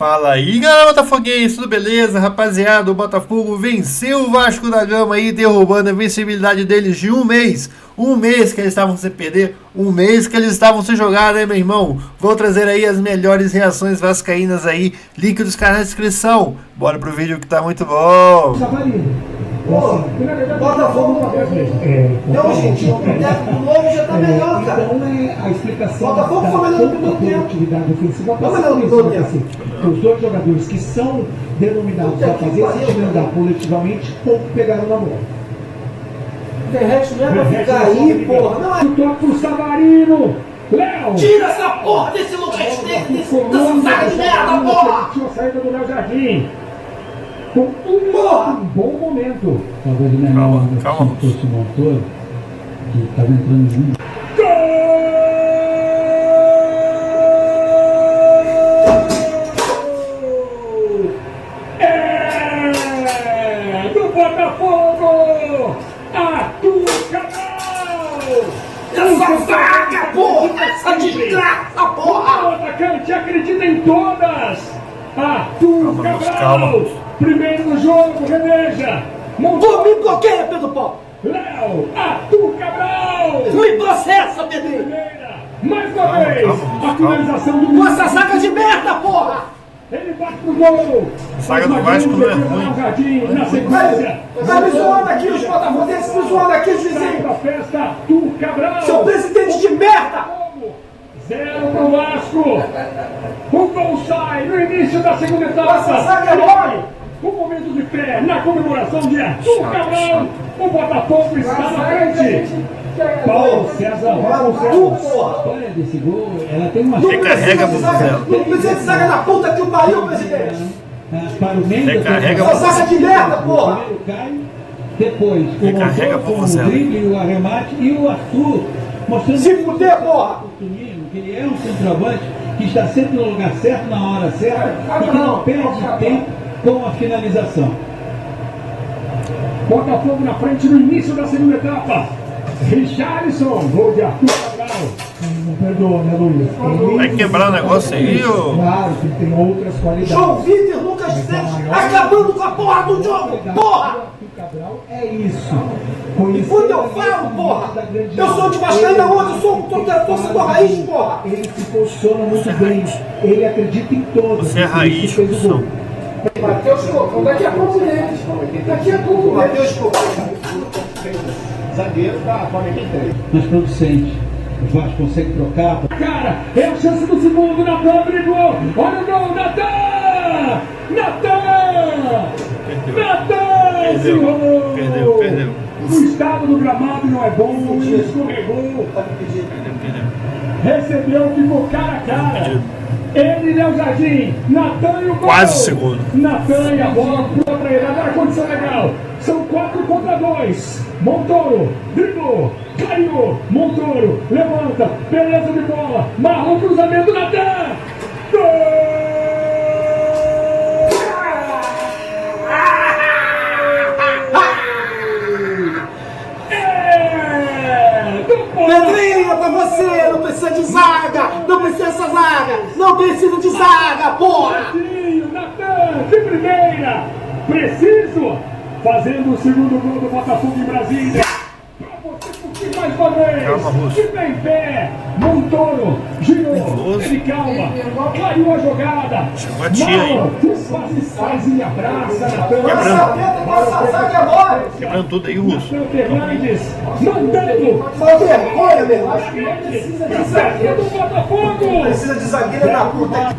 Fala aí, galera botafoguense, tudo beleza? Rapaziada, o Botafogo venceu o Vasco da Gama aí, derrubando a vencibilidade deles de um mês. Um mês que eles estavam sem perder, um mês que eles estavam sem jogar, né, meu irmão? Vou trazer aí as melhores reações vascaínas aí, link dos caras na descrição. Bora pro vídeo que tá muito bom. Botafogo deu um jeitinho pro técnico novo, já tá melhor, cara. Então a explicação Botafogo foi melhor no primeiro atividade ofensiva foi melhor no primeiro tempo. Os dois jogadores que são denominados a fazer esse time andar coletivamente, pouco pegaram na bola. O resto não é pra ficar aí, porra. Não é. O toque pro Savarino. Léo! Tira essa porra desse lugar dessa saga de merda, porra! Tinha a saída do Léo Jardim. Com um bom momento. Talvez o menor calma. fosse o motor que estava entrando junto. Do Botafogo! Arthur Cabral! Essa saga, porra! Essa desgraça, porra! O atacante acredita em todas! Arthur Cabral! Calma. Primeiro no jogo, Reveja! Tu me bloqueia, Pedro Paulo! Léo! Arthur Cabral! Me processa, Pedrinho! Primeira! Mais uma vez! A finalização do Com essa saga de merda, porra! Ele bate pro gol! A saga do Vasco não é ruim. Jardim, na sequência! Tá me zoando aqui, os botafoguenses me zoando aqui, os Sai vizinhos! pra festa, Arthur Cabral! Seu presidente de merda! 0 pro Vasco! O gol sai no início da segunda etapa! Essa saga é mole! O momento de fé na comemoração de Arthur Cabral! O Botafogo está na frente! Paulo César, porra! A história desse gol, ela tem uma... Recarrega, Vuvuzela. Não precisa de saga da puta que o pariu, presidente! Para o meio Recarrega, Essa saga de merda, porra! primeiro cai, depois o Recarrega, motor com o Vuvuzela. drible e o arremate, e o Arthur mostrando Se fuder, porra! que ele é um centroavante que está sempre no lugar certo, na hora certa, e que não perde tempo com a finalização. Botafogo na frente no início da segunda etapa. Richarlison, gol de Arthur Cabral. Não perdoa, né, Luiz? Vai quebrar o negócio aí, ô. Claro que tem outras qualidades. João Vitor, Lucas Neves, acabando com a porra do jogo, porra! Arthur Cabral é isso. E quando eu falo, porra, eu sou de Vascaína onde? Eu sou um torcedor raiz, porra! Ele se posiciona muito bem. Ele acredita em todos. Você é raiz, Ele fez o gol. Matheus Cocão, daqui a pouco deles. Daqui a pouco, Matheus Cocão. Zagueiro da Flamengo 3. Mas producente. O Vasco consegue trocar. Cara, é a chance do segundo. Natan brigou. Olha o gol, Natan! Natan! Natan! Se enrolou! Perdeu. O estado do gramado não é bom. Ele escorregou. Recebeu, ficou cara a cara. Ele, Léo Jardim, Natan e o gol. Quase segundo. Natan e a bola pula pra ele. Agora a condição legal. São 4 contra 2. Montoro, driblou, caiu. Montoro, levanta, beleza de bola. Marlon, cruzamento, Natan. Gol! Pedrinho, pra você, não precisa de zaga! Não precisa dessa zaga! Não precisa de zaga, porra! Pedrinho, Natan, de primeira. Preciso. Fazendo o segundo gol do Botafogo em Brasília. Pra você curtir mais uma vez. Calma, Russo. De pé em pé. Montoro. Girou. Nervoso. Ele calma. Clareou a jogada. Chegou a tia aí. Faz e abraça, Natan. Essa zaga é mole! Quebrando tudo aí, Russo. Natan Fernandes. Mandando. Só vergonha, meu irmão! Precisa de zagueiro do Botafogo. Precisa de zagueiro da puta!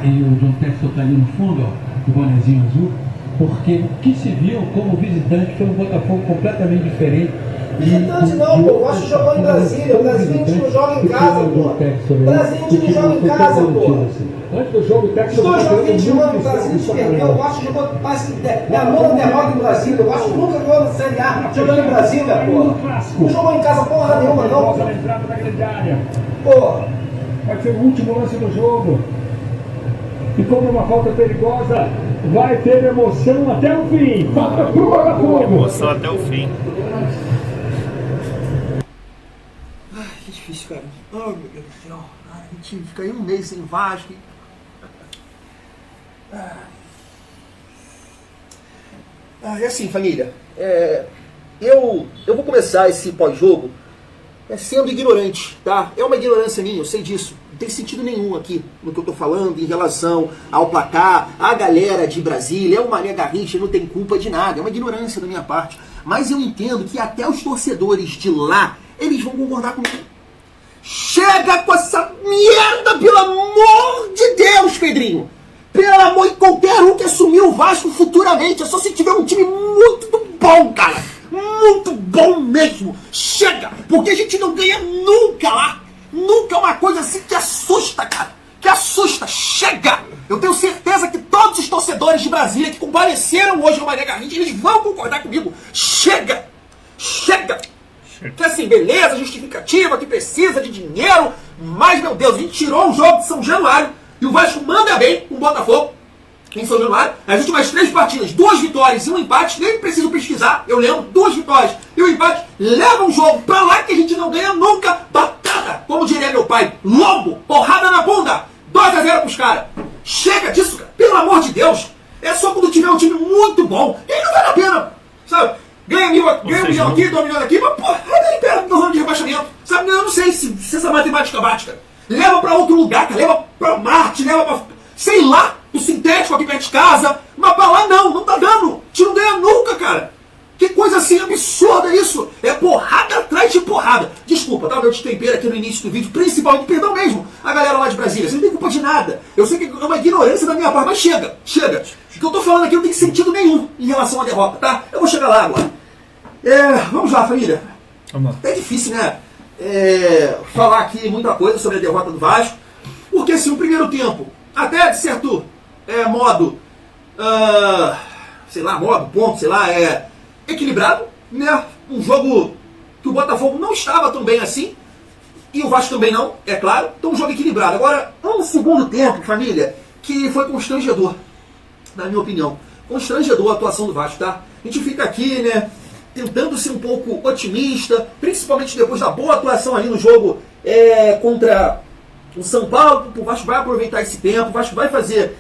E o John Texel está ali no fundo, ó, o bonezinho azul, porque o que se viu como visitante foi um Botafogo completamente diferente. Visitante não, pô. O Vasco jogou em Brasília. O Brasil a gente não joga em casa, pô. O Brasil a gente não joga em casa, pô. Antes do jogo, o Os Texel... dois jogos que a gente jogou no Brasil, a gente perdeu. O Vasco jogou mais que a nona derrota em Brasília. O Vasco nunca ganhou na Série A jogando em Brasília, pô. Não jogou em casa porra nenhuma, não, pô. Na entrada da grande área. Porra. Vai ser o último lance do jogo. E como uma falta perigosa, vai ter emoção até o fim. Falta pro Botafogo. Emoção até o fim. Ai, que difícil, cara. Oh, meu Deus do céu. Ai, a gente fica aí um mês sem Vasco. É assim, família. Eu vou começar esse pós-jogo sendo ignorante, tá? É uma ignorância minha, eu sei disso. Não tem sentido nenhum aqui no que eu tô falando em relação ao placar, a galera de Brasília, o Mané Garrincha não tem culpa de nada, é uma ignorância da minha parte. Mas eu entendo que até os torcedores de lá, eles vão concordar comigo. Chega com essa merda, pelo amor de Deus, Pedrinho! Pelo amor de qualquer um que assumir o Vasco futuramente, é só se tiver um time muito bom, cara! Muito bom mesmo! Chega! Porque a gente não ganha nunca lá! Nunca é uma coisa assim que assusta, cara! Que assusta! Chega! Eu tenho certeza que todos os torcedores de Brasília que compareceram hoje no Mané Garrincha, eles vão concordar comigo! Chega! Chega! Que assim, beleza, justificativa, que precisa de dinheiro, mas, meu Deus, a gente tirou o jogo de São Januário e o Vasco manda bem com o Botafogo em São Januário. As últimas 3 partidas, 2 vitórias e 1 empate, nem preciso pesquisar, eu lembro, 2 vitórias e 1 empate, leva um jogo pra lá que a gente não ganha nunca, batata, como diria meu pai, lobo, porrada na bunda, 2-0 pros caras. Chega disso, cara, pelo amor de Deus, é só quando tiver um time muito bom, e aí não vale a pena, sabe? Ganha 1 milhão aqui, 2 milhões aqui, mas porra, ele pera na zona de rebaixamento. Sabe, eu não sei se essa matemática bate, cara. Leva pra outro lugar, cara. Leva pra Marte, leva pra, sei lá, o sintético aqui perto de casa. Mas pra lá não tá dando. A gente não ganha nunca, cara. Que coisa assim absurda isso. É porrada atrás de porrada. Desculpa, tá? Meu destempero aqui no início do vídeo, principalmente, perdão mesmo, a galera lá de Brasília. Você não tem culpa de nada. Eu sei que é uma ignorância da minha parte, mas chega. O que eu tô falando aqui não tem sentido nenhum em relação à derrota, tá? Eu vou chegar lá agora. Vamos lá, família. Vamos lá. É difícil, né? Falar aqui muita coisa sobre a derrota do Vasco, porque assim, o primeiro tempo, até de certo modo, ponto, equilibrado, né? Um jogo que o Botafogo não estava tão bem assim, e o Vasco também não, é claro, então um jogo equilibrado. Agora, um segundo tempo, família, que foi constrangedor, na minha opinião. Constrangedor a atuação do Vasco, tá? A gente fica aqui, né, tentando ser um pouco otimista, principalmente depois da boa atuação ali no jogo contra o São Paulo. O Vasco vai aproveitar esse tempo, o Vasco vai fazer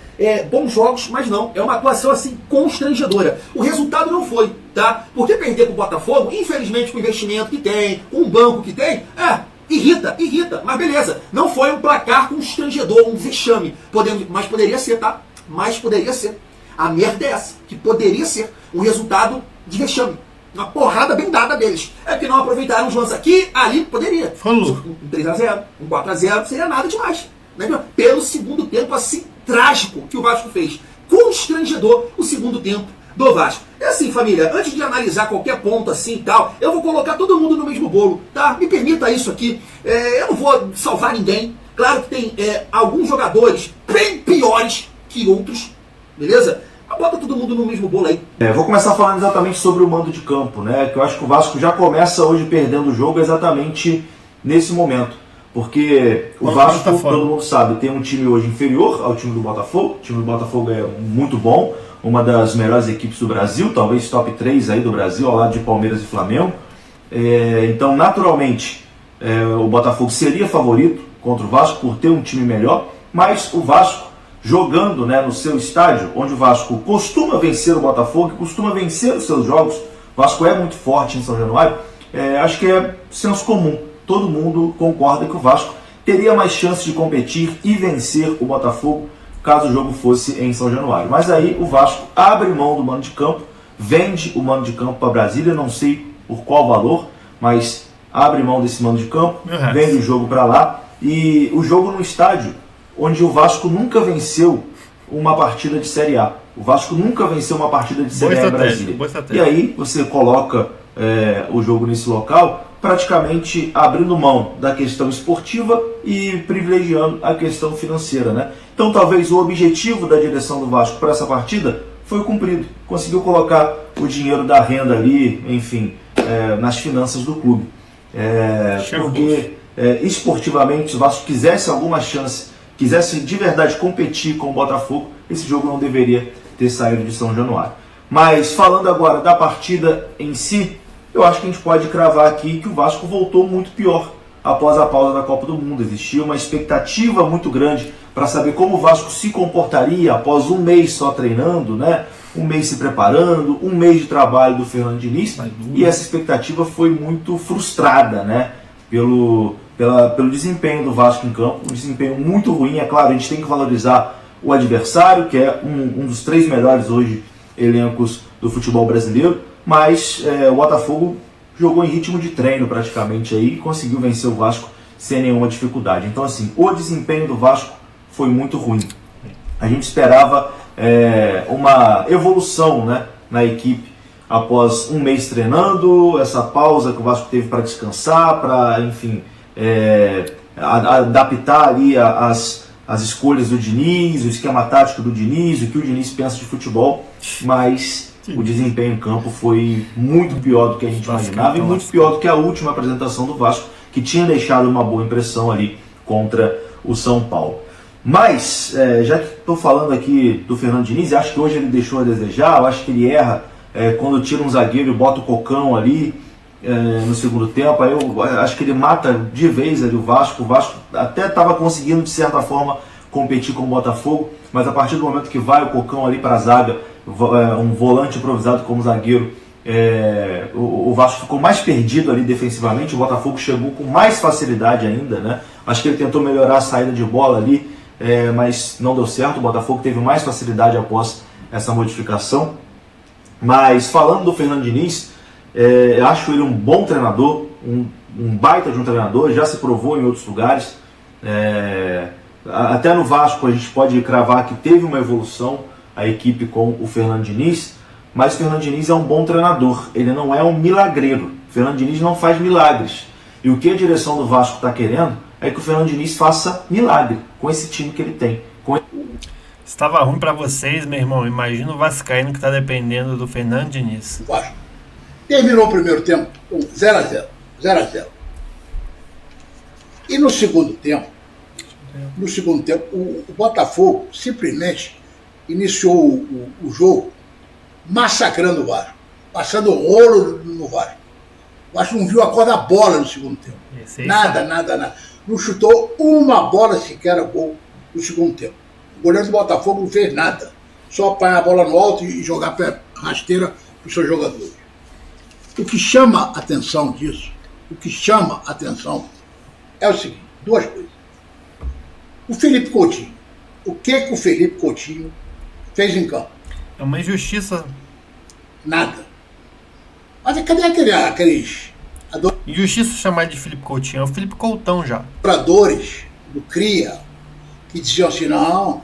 bons jogos, mas não, é uma atuação assim constrangedora. O resultado não foi, tá? Porque perder pro Botafogo, infelizmente com o investimento que tem, com o banco que tem, irrita, mas beleza, não foi um placar constrangedor, um vexame, mas poderia ser, tá? Mas poderia ser. A merda é essa, que poderia ser um resultado de vexame. Uma porrada bem dada deles. É que não aproveitaram os lances aqui, ali, poderia. Falou. Um 3-0, um 4-0, seria nada demais. Né? Pelo segundo tempo, assim, trágico que o Vasco fez. Constrangedor o segundo tempo do Vasco. É assim, família, antes de analisar qualquer ponto assim e tal, eu vou colocar todo mundo no mesmo bolo, tá? Me permita isso aqui. Eu não vou salvar ninguém. Claro que tem alguns jogadores bem piores que outros, beleza? Bota todo mundo no mesmo bolo aí. Vou começar falando exatamente sobre o mando de campo, né? Que eu acho que o Vasco já começa hoje perdendo o jogo exatamente nesse momento. Porque o Vasco, todo mundo sabe, tem um time hoje inferior ao time do Botafogo. O time do Botafogo é muito bom, uma das melhores equipes do Brasil, talvez top 3 aí do Brasil, ao lado de Palmeiras e Flamengo. Então, naturalmente, o Botafogo seria favorito contra o Vasco por ter um time melhor, mas o Vasco, jogando, né, no seu estádio, onde o Vasco costuma vencer o Botafogo, costuma vencer os seus jogos, o Vasco é muito forte em São Januário, acho que é senso comum, todo mundo concorda que o Vasco teria mais chance de competir e vencer o Botafogo caso o jogo fosse em São Januário. Mas aí o Vasco abre mão do mando de campo, vende o mando de campo para Brasília, não sei por qual valor, mas abre mão desse mando de campo, vende o jogo para lá, e o jogo no estádio onde o Vasco nunca venceu uma partida de Série A. O Vasco nunca venceu uma partida de Série A em Brasília. E aí você coloca o jogo nesse local, praticamente abrindo mão da questão esportiva e privilegiando a questão financeira, né? Então talvez o objetivo da direção do Vasco para essa partida foi cumprido. Conseguiu colocar o dinheiro da renda ali, enfim, nas finanças do clube. Porque esportivamente, se o Vasco quisesse alguma chance, quisesse de verdade competir com o Botafogo, esse jogo não deveria ter saído de São Januário. Mas falando agora da partida em si, eu acho que a gente pode cravar aqui que o Vasco voltou muito pior após a pausa da Copa do Mundo. Existia uma expectativa muito grande para saber como o Vasco se comportaria após um mês só treinando, né? Um mês se preparando, um mês de trabalho do Fernando Diniz, e essa expectativa foi muito frustrada, né? Pelo desempenho do Vasco em campo, um desempenho muito ruim. É claro, a gente tem que valorizar o adversário, que é um dos 3 melhores hoje elencos do futebol brasileiro, mas o Botafogo jogou em ritmo de treino praticamente aí e conseguiu vencer o Vasco sem nenhuma dificuldade. Então assim, o desempenho do Vasco foi muito ruim. A gente esperava uma evolução, né, na equipe após um mês treinando, essa pausa que o Vasco teve para descansar, para, enfim, adaptar ali as escolhas do Diniz, o esquema tático do Diniz, o que o Diniz pensa de futebol, mas o desempenho em campo foi muito pior do que a gente imaginava e muito pior do que a última apresentação do Vasco, que tinha deixado uma boa impressão ali contra o São Paulo. Mas, já que estou falando aqui do Fernando Diniz, acho que hoje ele deixou a desejar, eu acho que ele erra quando tira um zagueiro e bota o Cocão ali no segundo tempo. Aí eu acho que ele mata de vez ali o Vasco. O Vasco até estava conseguindo, de certa forma, competir com o Botafogo, mas a partir do momento que vai o Cocão ali para a zaga, um volante improvisado como zagueiro, o Vasco ficou mais perdido ali defensivamente. O Botafogo chegou com mais facilidade ainda, né? Acho que ele tentou melhorar a saída de bola ali, mas não deu certo. O Botafogo teve mais facilidade após essa modificação. Mas falando do Fernando Diniz, acho ele um bom treinador, um baita de um treinador, já se provou em outros lugares. Até no Vasco a gente pode cravar que teve uma evolução a equipe com o Fernando Diniz, mas o Fernando Diniz é um bom treinador, ele não é um milagreiro. O Fernando Diniz não faz milagres. E o que a direção do Vasco está querendo é que o Fernando Diniz faça milagre com esse time que ele tem. Estava ruim para vocês, meu irmão. Imagina o vascaíno que está dependendo do Fernando Diniz. Vasco terminou o primeiro tempo 0-0. 0-0. E no segundo tempo, o Botafogo simplesmente iniciou o jogo massacrando o Vasco, passando rolo no Vasco. O Vasco não viu a cor da bola no segundo tempo. Nada. Não chutou uma bola sequer a gol no segundo tempo. O goleiro do Botafogo não fez nada. Só apanhar a bola no alto e jogar pé rasteira para os seus jogadores. O que chama a atenção disso, é o seguinte, 2 coisas. O Felipe Coutinho. O que o Felipe Coutinho fez em campo? É uma injustiça. Nada. Mas cadê aqueles Injustiça chamar de Felipe Coutinho, é o Felipe Coutão já. adoradores do CRIA que diziam assim, não,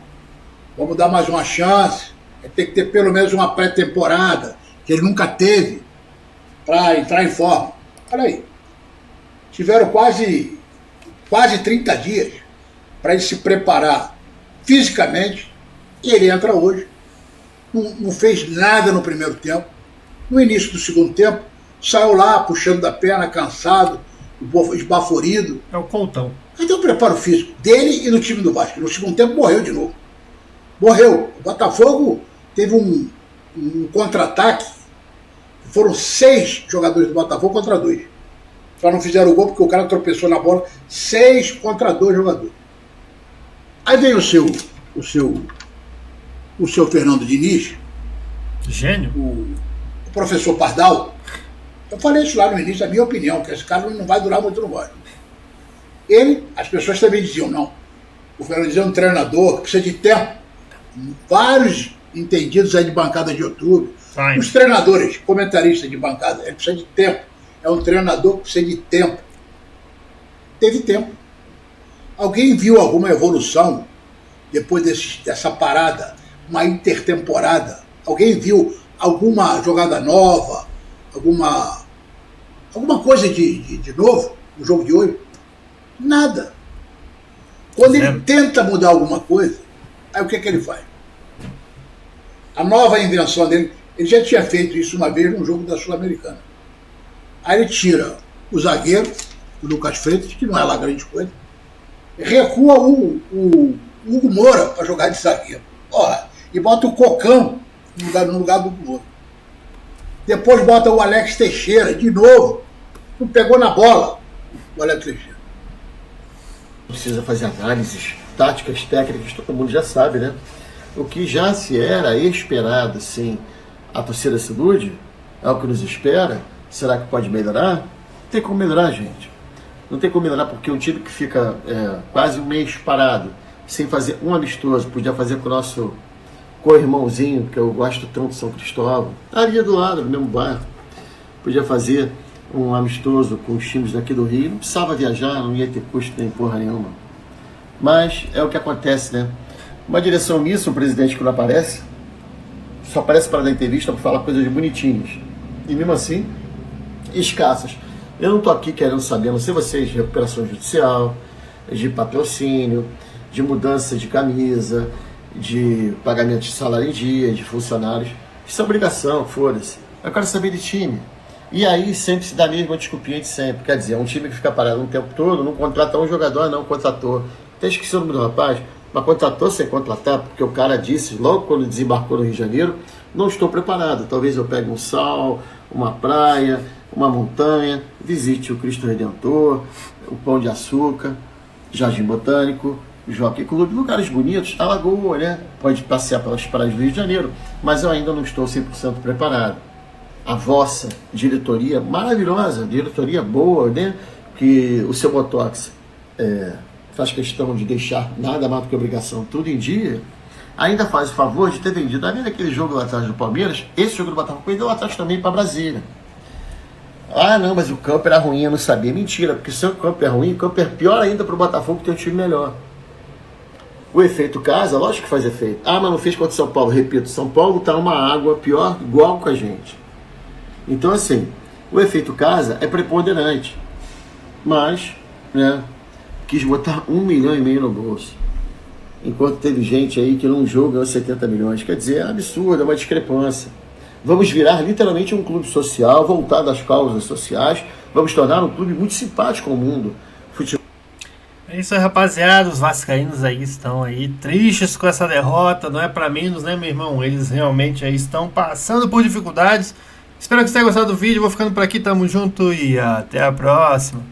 vamos dar mais uma chance, tem que ter pelo menos uma pré-temporada, que ele nunca teve, para entrar em forma. Olha aí, tiveram quase 30 dias para ele se preparar fisicamente, e ele entra hoje, não fez nada no primeiro tempo. No início do segundo tempo, saiu lá puxando da perna, cansado, esbaforido. É o Coutão. Aí tem o preparo físico dele e do time do Vasco. No segundo tempo morreu de novo. Morreu. O Botafogo teve um contra-ataque. Foram 6 jogadores do Botafogo contra 2. Só não fizeram o gol porque o cara tropeçou na bola. 6 contra 2 jogadores. Aí vem o seu Fernando Diniz. Gênio. O professor Pardal. Eu falei isso lá no início, a minha opinião, que esse cara não vai durar muito no Vasco. As pessoas também diziam, não. O Fernando Diniz é um treinador que precisa de tempo. Vários entendidos aí de bancada de YouTube. Os treinadores, comentaristas de bancada, ele precisa de tempo. É um treinador que precisa de tempo. Teve tempo. Alguém viu alguma evolução depois dessa parada, uma intertemporada? Alguém viu alguma jogada nova, alguma coisa de novo no jogo de hoje? Nada. Quando ele tenta mudar alguma coisa, aí o que ele faz? A nova invenção dele, ele já tinha feito isso uma vez num jogo da Sul-Americana. Aí ele tira o zagueiro, o Lucas Freitas, que não é lá grande coisa, recua o Hugo Moura para jogar de zagueiro. E bota o Cocão no lugar do Hugo Moura. Depois bota o Alex Teixeira, de novo. Não pegou na bola o Alex Teixeira. Precisa fazer análises táticas, técnicas, todo mundo já sabe, né? O que já se era esperado, sim, a torcida se ilude, é o que nos espera. Será que pode melhorar? Não tem como melhorar, gente. Não tem como melhorar porque um time que fica quase um mês parado, sem fazer um amistoso, podia fazer com o nosso co-irmãozinho, que eu gosto tanto de São Cristóvão, ali do lado, no mesmo bairro, podia fazer um amistoso com os times daqui do Rio, não precisava viajar, não ia ter custo nem porra nenhuma. Mas é o que acontece, né? Uma direção missa, o presidente que não aparece, só aparece para dar entrevista, para falar coisas bonitinhas. E mesmo assim, escassas. Eu não estou aqui querendo saber, não sei vocês, de recuperação judicial, de patrocínio, de mudança de camisa, de pagamento de salário em dia, de funcionários. Isso é obrigação, foda-se. Eu quero saber de time. E aí sempre se dá a mesma desculpinha de sempre. Quer dizer, é um time que fica parado um tempo todo, não contrata um jogador, não contratou. Até esqueci o nome do rapaz, mas contratou sem contratar, porque o cara disse, logo quando desembarcou no Rio de Janeiro, não estou preparado. Talvez eu pegue um sal, uma praia, uma montanha, visite o Cristo Redentor, o Pão de Açúcar, Jardim Botânico, Jockey Clube, lugares bonitos, Alagoa, né? Pode passear pelas praias do Rio de Janeiro, mas eu ainda não estou 100% preparado. A vossa diretoria maravilhosa, diretoria boa, né? Que o seu Botox faz questão de deixar nada mais do que obrigação, tudo em dia, ainda faz o favor de ter vendido. Além daquele jogo lá atrás do Palmeiras, esse jogo do Botafogo vendeu lá atrás também para Brasília. Ah, não, mas o campo era ruim, eu não sabia. Mentira, porque se o campo é ruim, o campo é pior ainda para o Botafogo ter um time melhor. O efeito casa, lógico que faz efeito. Ah, mas não fez contra o São Paulo. Repito, São Paulo está uma água pior, igual com a gente. Então, assim, o efeito casa é preponderante. Mas, né, quis botar 1,5 milhão no bolso. Enquanto teve gente aí que num jogo ganhou 70 milhões. Quer dizer, é absurdo, é uma discrepância. Vamos virar literalmente um clube social, voltado às causas sociais. Vamos tornar um clube muito simpático ao mundo. É isso aí, rapaziada. Os vascaínos aí estão aí tristes com essa derrota. Não é pra menos, né, meu irmão? Eles realmente aí estão passando por dificuldades. Espero que você tenha gostado do vídeo. Vou ficando por aqui. Tamo junto e até a próxima.